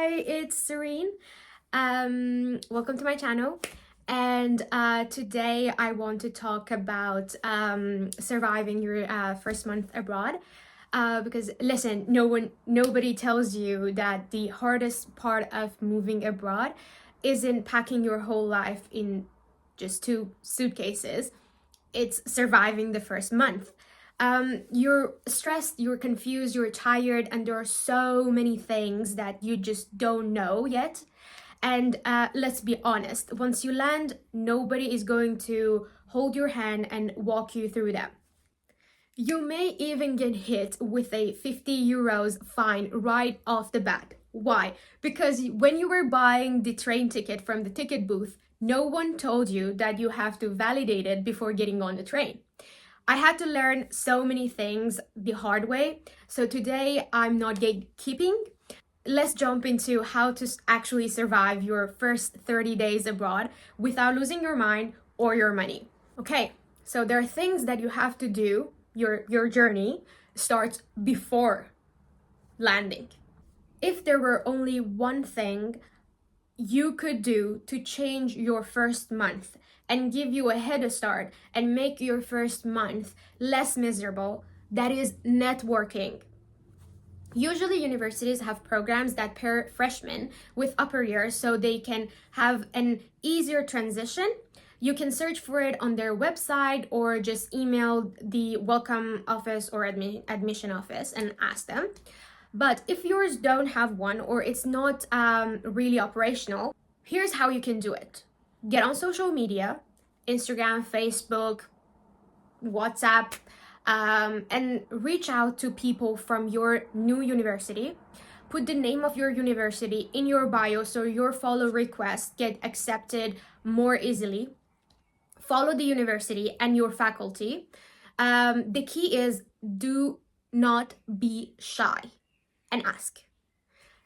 it's Serene. Welcome to my channel. And today I want to talk about surviving your first month abroad. Because listen, nobody tells you that the hardest part of moving abroad isn't packing your whole life in just 2 suitcases. It's surviving the first month. You're stressed, you're confused, you're tired, and there are so many things that you just don't know yet. And let's be honest, once you land, nobody is going to hold your hand and walk you through them. You may even get hit with a 50 euros fine right off the bat. Why? Because when you were buying the train ticket from the ticket booth, no one told you that you have to validate it before getting on the train. I had to learn so many things the hard way. So today I'm not gatekeeping. Let's jump into how to actually survive your first 30 days abroad without losing your mind or your money. Okay, so there are things that you have to do. Your journey starts before landing. If there were only one thing you could do to change your first month and give you a head start and make your first month less miserable, that is networking. Usually universities have programs that pair freshmen with upper years so they can have an easier transition. You can search for it on their website or just email the welcome office or admission office and ask them. But if yours don't have one or it's not really operational, here's how you can do it. Get on social media, Instagram, Facebook, WhatsApp, and reach out to people from your new university. Put the name of your university in your bio so your follow requests get accepted more easily. Follow the university and your faculty. The key is do not be shy and ask.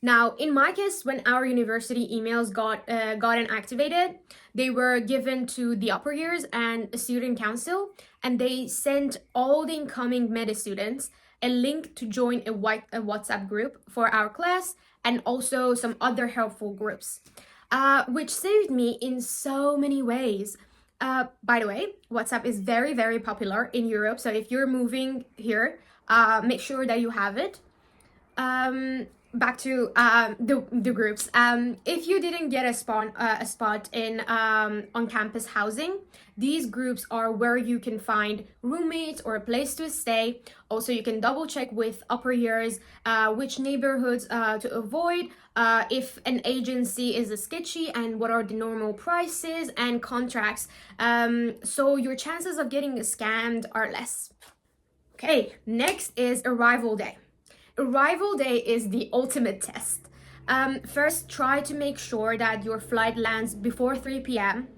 Now, in my case, when our university emails gotten activated, they were given to the upper years and a student council, and they sent all the incoming meta students a link to join a WhatsApp group for our class and also some other helpful groups, which saved me in so many ways. By the way, WhatsApp is very, very popular in Europe, so if you're moving here, make sure that you have it. Back to the groups. If you didn't get a spot in on-campus housing, these groups are where you can find roommates or a place to stay. Also, you can double check with upper years which neighborhoods to avoid, if an agency is sketchy, and what are the normal prices and contracts, so your chances of getting scammed are less. Okay, next is arrival day. Arrival day is the ultimate test. First, try to make sure that your flight lands before 3 p.m.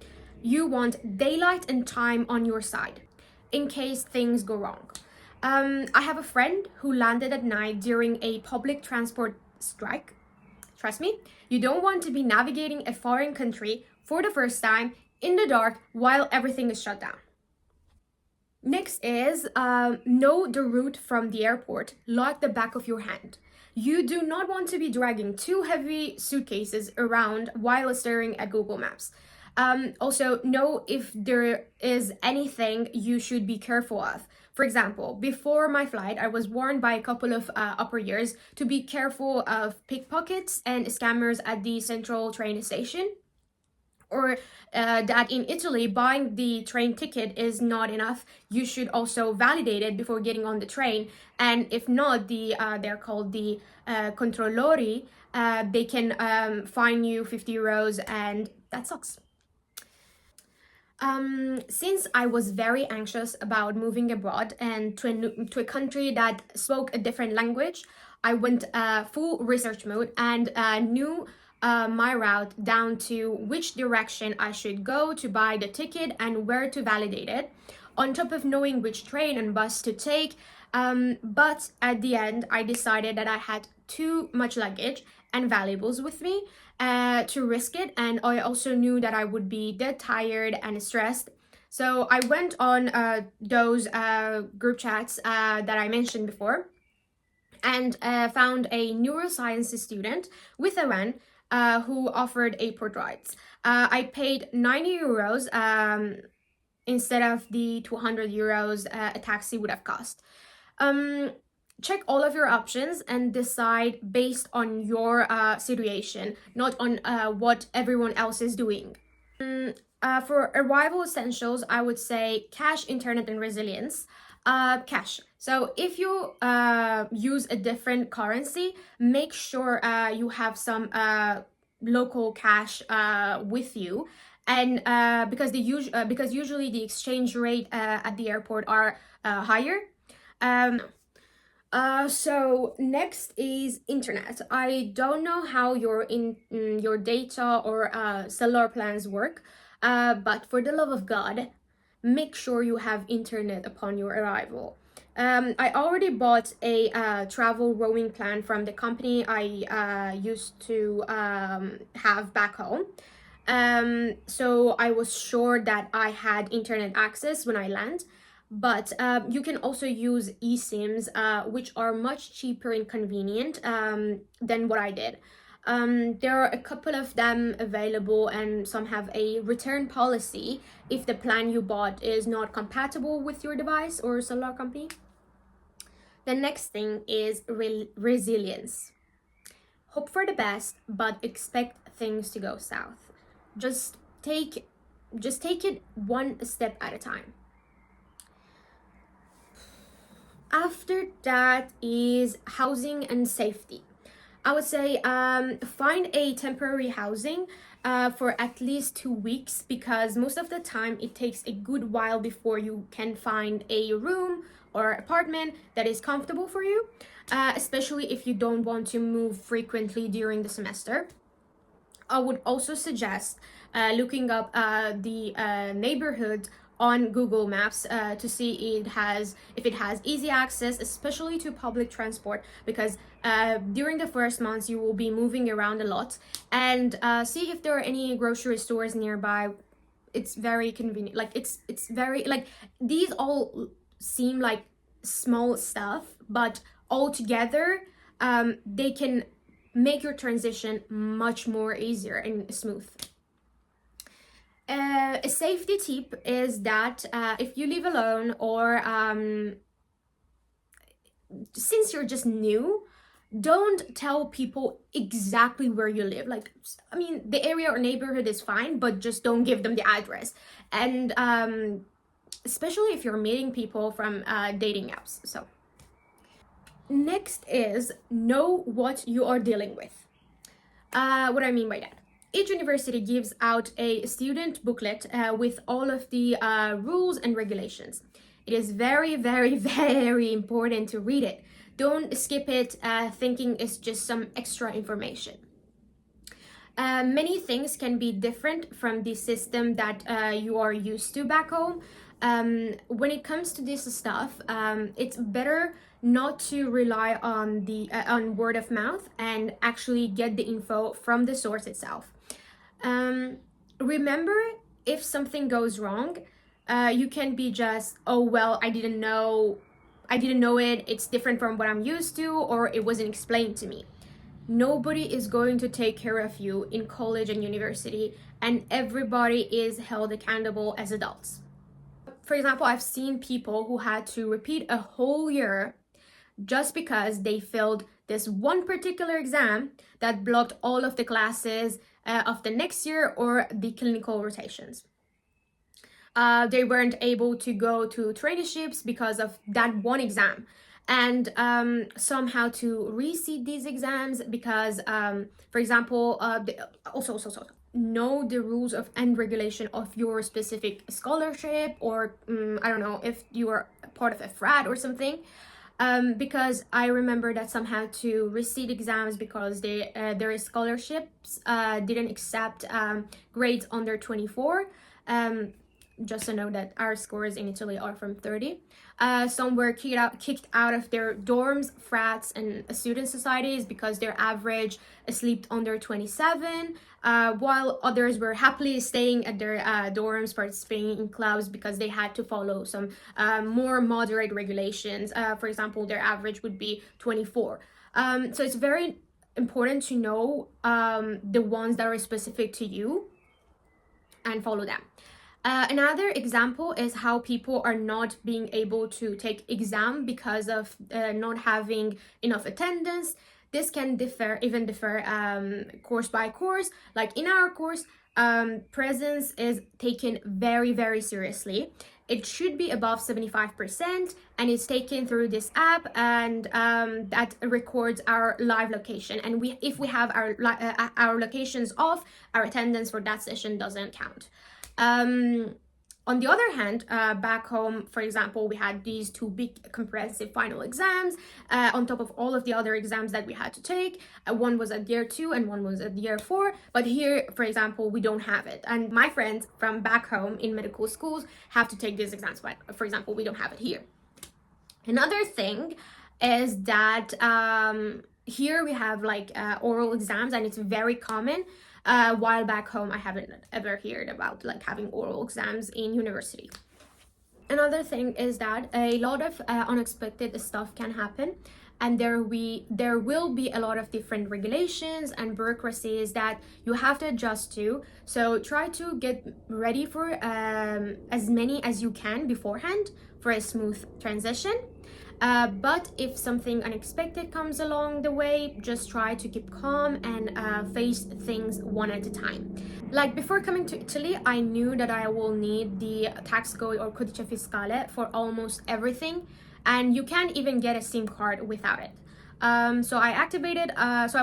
You want daylight and time on your side, in case things go wrong. I have a friend who landed at night during a public transport strike. Trust me, you don't want to be navigating a foreign country for the first time in the dark while everything is shut down. Next is know the route from the airport like the back of your hand. You do not want to be dragging 2 heavy suitcases around while staring at Google Maps. Also, know if there is anything you should be careful of. For example, before my flight, I was warned by a couple of upper years to be careful of pickpockets and scammers at the central train station. Or that in Italy, buying the train ticket is not enough. You should also validate it before getting on the train. And if not, they're called the controllori. They can fine you 50 euros, and that sucks. Since I was very anxious about moving abroad and to a country that spoke a different language, I went full research mode and knew my route down to which direction I should go to buy the ticket and where to validate it, on top of knowing which train and bus to take. But at the end, I decided that I had too much luggage and valuables with me to risk it, and I also knew that I would be dead tired and stressed. So I went on those group chats that I mentioned before, and found a neuroscience student with a van who offered airport rides. I paid 90 euros instead of the 200 euros a taxi would have cost. Um, Check all of your options and decide based on your situation, not on what everyone else is doing. For arrival essentials, I would say cash, internet, and resilience. Cash. So if you use a different currency, make sure you have some local cash with you, and because usually the exchange rate at the airport are higher. So next is internet. I don't know how your data or cellular plans work, but for the love of God, make sure you have internet upon your arrival. I already bought a travel roaming plan from the company I used to have back home. So I was sure that I had internet access when I land. But you can also use eSIMs, which are much cheaper and convenient than what I did. There are a couple of them available, and some have a return policy if the plan you bought is not compatible with your device or cellular company. The next thing is resilience. Hope for the best, but expect things to go south. Just take it one step at a time. After that is housing and safety. I would say find a temporary housing for at least 2 weeks, because most of the time it takes a good while before you can find a room or apartment that is comfortable for you, especially if you don't want to move frequently during the semester. I would also suggest looking up the neighborhood on Google Maps to see if it has easy access, especially to public transport, because during the first months you will be moving around a lot, and see if there are any grocery stores nearby. It's very convenient. Like it's very, like, these all seem like small stuff, but all together they can make your transition much more easier and smooth. A safety tip is that if you live alone, or since you're just new, don't tell people exactly where you live. Like, I mean, the area or neighborhood is fine, but just don't give them the address. And especially if you're meeting people from dating apps. So next is know what you are dealing with. What I mean by that, each university gives out a student booklet with all of the rules and regulations. It is very, very, very important to read it. Don't skip it thinking it's just some extra information. Many things can be different from the system that you are used to back home. When it comes to this stuff, it's better not to rely on the on word of mouth, and actually get the info from the source itself. Remember, if something goes wrong, you can be just, oh well, I didn't know it, it's different from what I'm used to, or it wasn't explained to me. Nobody is going to take care of you in college and university, and everybody is held accountable as adults. For example, I've seen people who had to repeat a whole year just because they failed this one particular exam that blocked all of the classes of the next year or the clinical rotations. They weren't able to go to traineeships because of that one exam, and somehow to reseat these exams because, for example, also know the rules of and regulation of your specific scholarship, or I don't know if you are part of a frat or something. Because I remember that somehow to reseat exams because their scholarships didn't accept grades under 24. just a note that our scores in Italy are from 30. Some were kicked out of their dorms, frats, and student societies because their average slept under 27, while others were happily staying at their dorms, participating in clubs because they had to follow some more moderate regulations. For example, their average would be 24. So it's very important to know the ones that are specific to you and follow them. Another example is how people are not being able to take exam because of not having enough attendance. This can differ course by course. Like in our course, presence is taken very, very seriously. It should be above 75%, and it's taken through this app, and that records our live location. And if we have our locations off, our attendance for that session doesn't count. On the other hand, back home, for example, we had these two big comprehensive final exams on top of all of the other exams that we had to take. One was at year 2 and one was at year 4. But here, for example, we don't have it. And my friends from back home in medical schools have to take these exams. But for example, we don't have it here. Another thing is that here we have like oral exams, and it's very common. While back home, I haven't ever heard about like having oral exams in university. Another thing is that a lot of unexpected stuff can happen, and there will be a lot of different regulations and bureaucracies that you have to adjust to. So try to get ready for as many as you can beforehand for a smooth transition. But if something unexpected comes along the way, just try to keep calm and face things one at a time. Like before coming to Italy, I knew that I will need the tax code or codice fiscale for almost everything, and you can't even get a SIM card without it. So I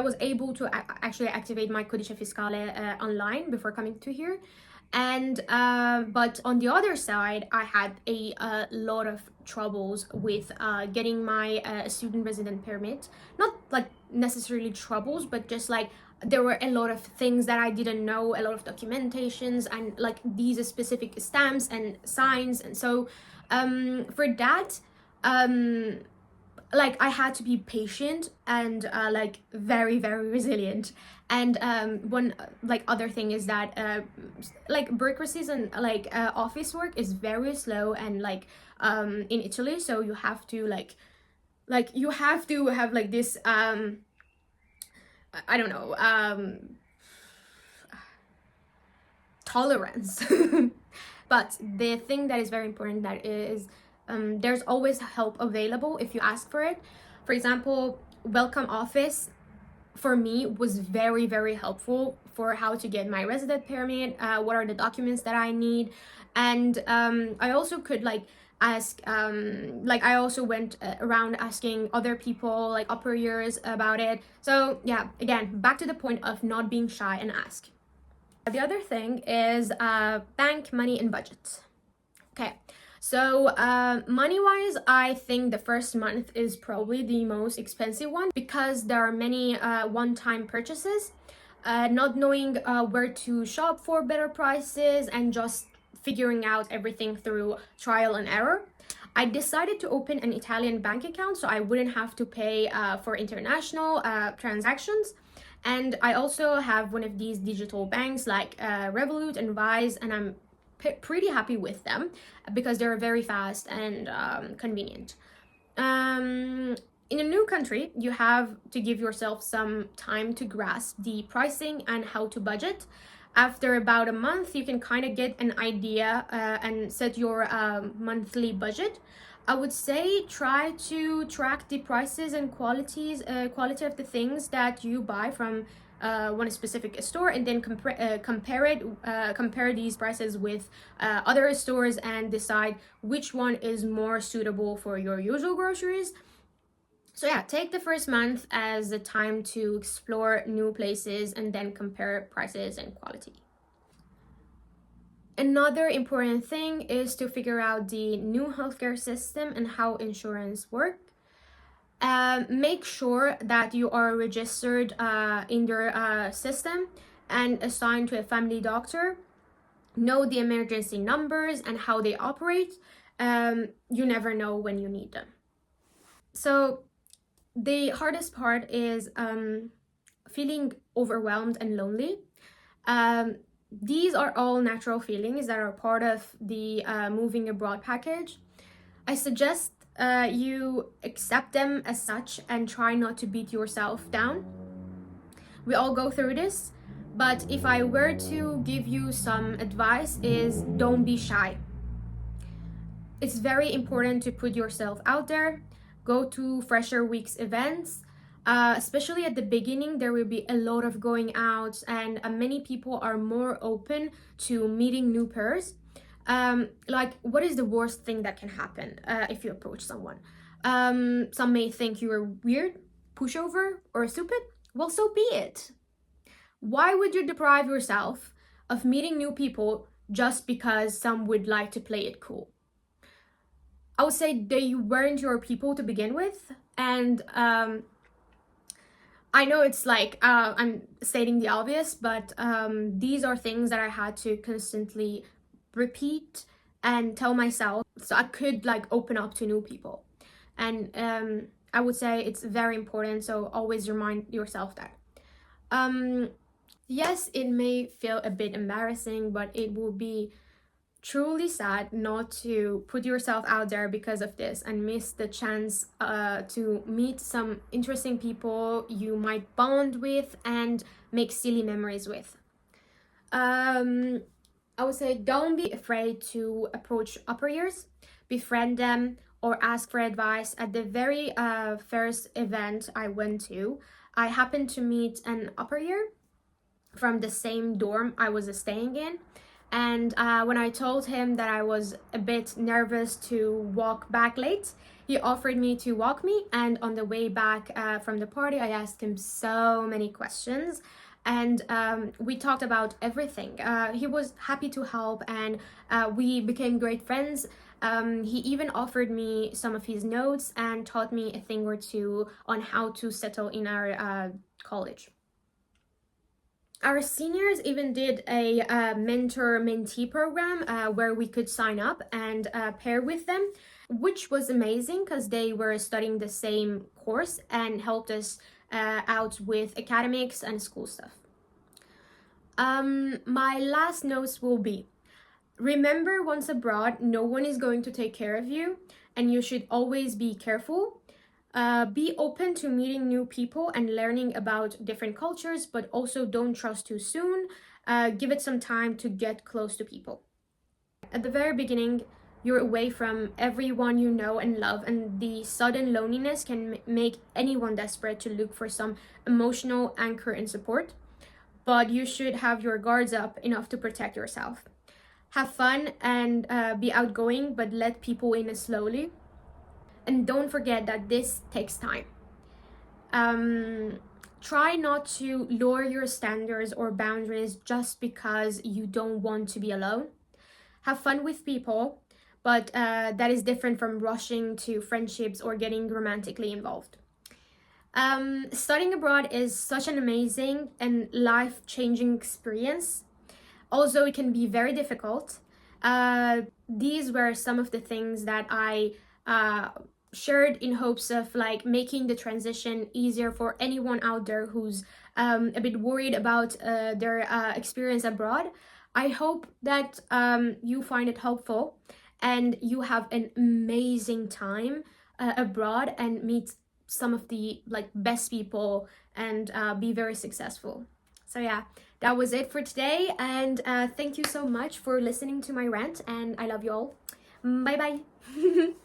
was able to actually activate my codice fiscale online before coming to here. And but on the other side, I had a lot of troubles with getting my student resident permit. Not like necessarily troubles, but just like there were a lot of things that I didn't know, a lot of documentations and like these specific stamps and signs. And so for that, like I had to be patient and like very, very resilient. And one like other thing is that like bureaucracies and like office work is very slow and like in Italy, so you have to like you have to have like this I don't know tolerance. But the thing that is very important that is there's always help available if you ask for it. For example, welcome office for me was very, very helpful for how to get my resident permit, what are the documents that I need. And I also could like ask like I also went around asking other people like upper years about it. So yeah, again, back to the point of not being shy and ask. The other thing is bank money and budget. Okay, so money-wise, I think the first month is probably the most expensive one because there are many one-time purchases, not knowing where to shop for better prices and just figuring out everything through trial and error. I decided to open an Italian bank account so I wouldn't have to pay for international transactions. And I also have one of these digital banks like Revolut and Wise, and I'm pretty happy with them because they're very fast and convenient. In a new country, you have to give yourself some time to grasp the pricing and how to budget. After about a month, you can kind of get an idea and set your monthly budget. I would say try to track the prices and quality of the things that you buy from one specific store, and then compare these prices with other stores and decide which one is more suitable for your usual groceries. So yeah, take the first month as a time to explore new places and then compare prices and quality. Another important thing is to figure out the new healthcare system and how insurance works. Make sure that you are registered in their system and assigned to a family doctor. know the emergency numbers and how they operate. You never know when you need them. So the hardest part is feeling overwhelmed and lonely. Um, these are all natural feelings that are part of the moving abroad package. I suggest you accept them as such and try not to beat yourself down. We all go through this, but if I were to give you some advice is don't be shy. It's very important to put yourself out there, go to Fresher Week's events. Especially at the beginning, there will be a lot of going out, and many people are more open to meeting new pairs. Like, what is the worst thing that can happen if you approach someone? Some may think you are weird, pushover, or stupid. Well, so be it. Why would you deprive yourself of meeting new people just because some would like to play it cool? I would say they weren't your people to begin with, and I know it's like I'm stating the obvious, but these are things that I had to constantly repeat and tell myself so I could like open up to new people. And I would say it's very important, so always remind yourself that. Yes, it may feel a bit embarrassing, but it will be truly sad not to put yourself out there because of this and miss the chance to meet some interesting people you might bond with and make silly memories with. I would say don't be afraid to approach upper years, befriend them, or ask for advice. At the very first event I went to, I happened to meet an upper year from the same dorm I was staying in. And when I told him that I was a bit nervous to walk back late, he offered me to walk me. And on the way back from the party, I asked him so many questions. And we talked about everything. He was happy to help, and we became great friends. He even offered me some of his notes and taught me a thing or two on how to settle in our college. Our seniors even did a mentor-mentee program where we could sign up and pair with them, which was amazing because they were studying the same course and helped us out with academics and school stuff. My last notes will be, remember, once abroad, no one is going to take care of you, and you should always be careful. Be open to meeting new people and learning about different cultures, but also don't trust too soon. Give it some time to get close to people. At the very beginning, you're away from everyone you know and love, and the sudden loneliness can make anyone desperate to look for some emotional anchor and support. But you should have your guards up enough to protect yourself. Have fun and be outgoing, but let people in slowly. And don't forget that this takes time. Try not to lower your standards or boundaries just because you don't want to be alone. Have fun with people, but that is different from rushing to friendships or getting romantically involved. Studying abroad is such an amazing and life-changing experience. Also, it can be very difficult. These were some of the things that I shared in hopes of like making the transition easier for anyone out there who's a bit worried about their experience abroad. I hope that you find it helpful and you have an amazing time abroad and meet some of the like best people and be very successful. So yeah, that was it for today, and thank you so much for listening to my rant, and I love you all. Bye bye.